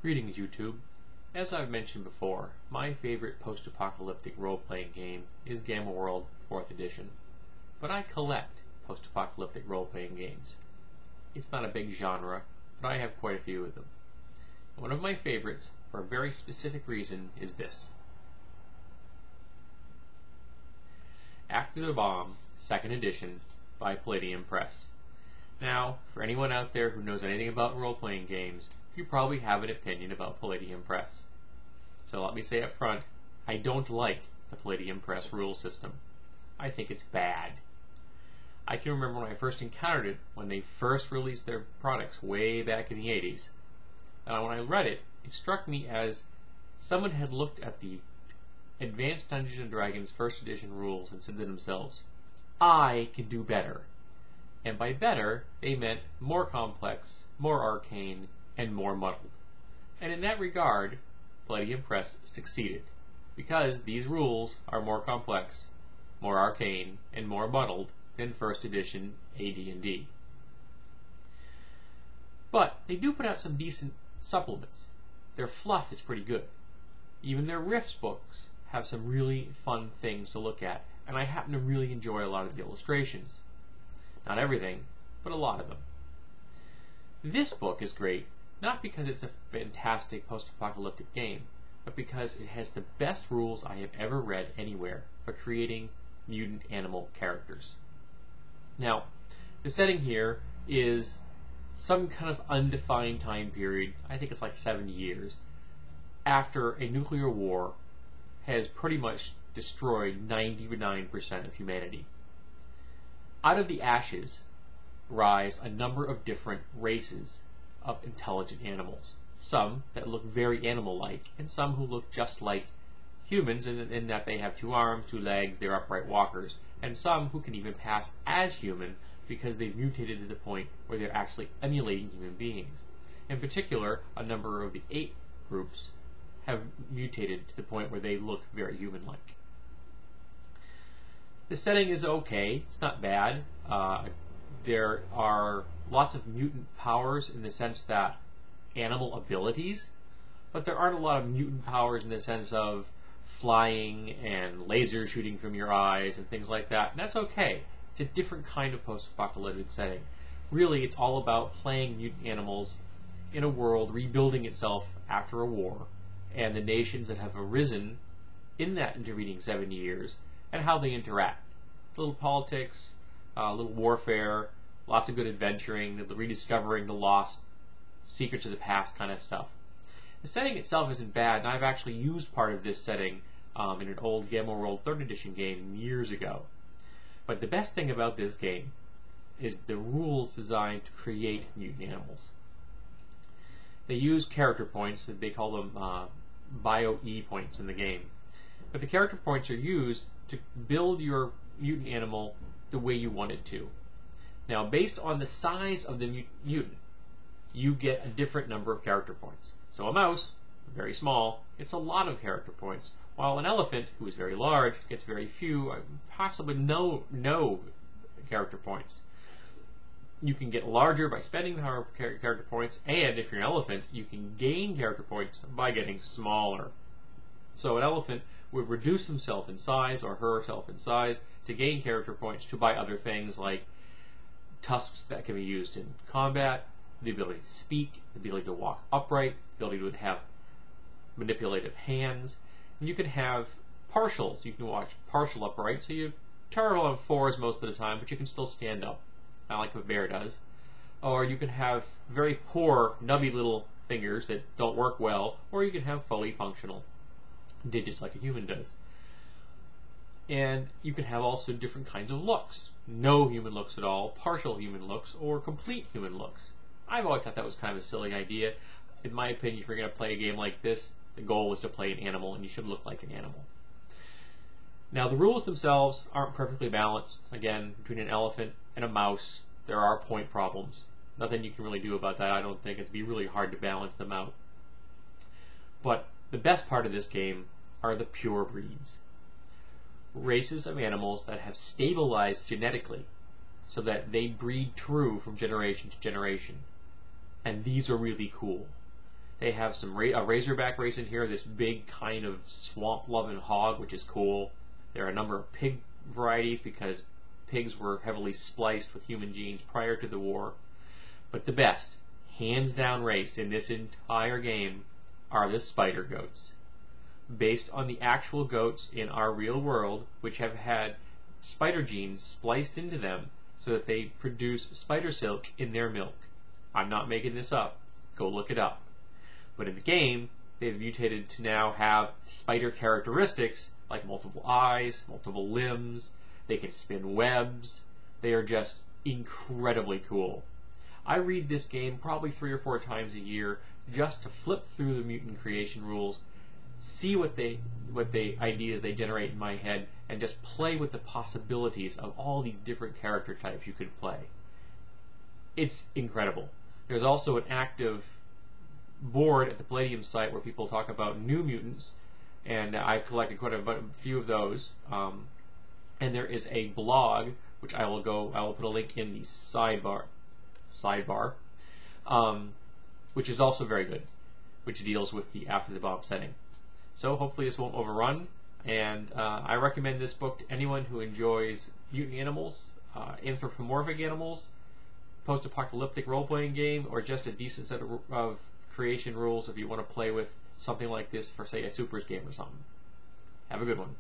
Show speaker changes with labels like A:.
A: Greetings, YouTube. As I've mentioned before, my favorite post-apocalyptic role-playing game is Gamma World 4th Edition. But I collect post-apocalyptic role-playing games. It's not a big genre, but I have quite a few of them. One of my favorites, for a very specific reason, is this. After the Bomb, 2nd Edition, by Palladium Press. Now, for anyone out there who knows anything about role-playing games, you probably have an opinion about Palladium Press. So let me say up front, I don't like the Palladium Press rule system. I think it's bad. I can remember when I first encountered it, when they first released their products way back in the 80s. And when I read it, it struck me as someone had looked at the Advanced Dungeons & Dragons 1st Edition rules and said to themselves, I can do better. And by better, they meant more complex, more arcane, and more muddled. And in that regard, Palladium Press succeeded, because these rules are more complex, more arcane, and more muddled than 1st Edition AD&D. But they do put out some decent supplements. Their fluff is pretty good. Even their Rifts books have some really fun things to look at, and I happen to really enjoy a lot of the illustrations. Not everything, but a lot of them. This book is great, not because it's a fantastic post-apocalyptic game, but because it has the best rules I have ever read anywhere for creating mutant animal characters. Now, the setting here is some kind of undefined time period, I think it's like 70 years, after a nuclear war has pretty much destroyed 99% of humanity. Out of the ashes rise a number of different races of intelligent animals. Some that look very animal-like, and some who look just like humans in that they have 2 arms, 2 legs, they're upright walkers, and some who can even pass as human because they've mutated to the point where they're actually emulating human beings. In particular, a number of the ape groups have mutated to the point where they look very human-like. The setting is okay, it's not bad. There are lots of mutant powers in the sense that animal abilities, but there aren't a lot of mutant powers in the sense of flying and laser shooting from your eyes and things like that, and that's okay. It's a different kind of post-apocalyptic setting. Really, it's all about playing mutant animals in a world rebuilding itself after a war, and the nations that have arisen in that intervening 70 years, and how they interact. It's a little politics, a little warfare, lots of good adventuring, the rediscovering the lost secrets of the past kind of stuff. The setting itself isn't bad, and I've actually used part of this setting in an old Gamma World 3rd Edition game years ago. But the best thing about this game is the rules designed to create mutant animals. They use character points, they call them bio-E points in the game. But the character points are used to build your mutant animal the way you want it to. Now, based on the size of the mutant, you get a different number of character points. So a mouse, very small, gets a lot of character points, while an elephant, who is very large, gets very few, possibly no character points. You can get larger by spending the character points, and if you're an elephant, you can gain character points by getting smaller. So an elephant would reduce himself in size, or herself in size, to gain character points to buy other things like tusks that can be used in combat, the ability to speak, the ability to walk upright, the ability to have manipulative hands. And you can have partials. You can watch partial upright, so you turn on 4s most of the time, but you can still stand up, not like a bear does. Or you can have very poor, nubby little fingers that don't work well, or you can have fully functional digits like a human does. And you can have also different kinds of looks. No human looks at all, partial human looks, or complete human looks. I've always thought that was kind of a silly idea. In my opinion, if you're going to play a game like this, the goal is to play an animal, and you should look like an animal. Now, the rules themselves aren't perfectly balanced. Again, between an elephant and a mouse, there are point problems. Nothing you can really do about that, I don't think. It'd be really hard to balance them out. But the best part of this game are the pure breeds. Races of animals that have stabilized genetically so that they breed true from generation to generation. And these are really cool. They have a razorback race in here, this big kind of swamp-loving hog, which is cool. There are a number of pig varieties because pigs were heavily spliced with human genes prior to the war. But the best, hands down race in this entire game are the spider goats. Based on the actual goats in our real world, which have had spider genes spliced into them so that they produce spider silk in their milk. I'm not making this up. Go look it up. But in the game, they've mutated to now have spider characteristics like multiple eyes, multiple limbs. They can spin webs. They are just incredibly cool. I read this game probably 3 or 4 times a year just to flip through the mutant creation rules, see what ideas they generate in my head, and just play with the possibilities of all these different character types you could play. It's incredible. There's also an active board at the Palladium site where people talk about new mutants, and I've collected quite a few of those. And there is a blog which I will put a link in the sidebar, which is also very good, which deals with the after the bomb setting. So hopefully this won't overrun, and I recommend this book to anyone who enjoys mutant animals, anthropomorphic animals, post-apocalyptic role-playing game, or just a decent set of creation rules if you want to play with something like this for, say, a supers game or something. Have a good one.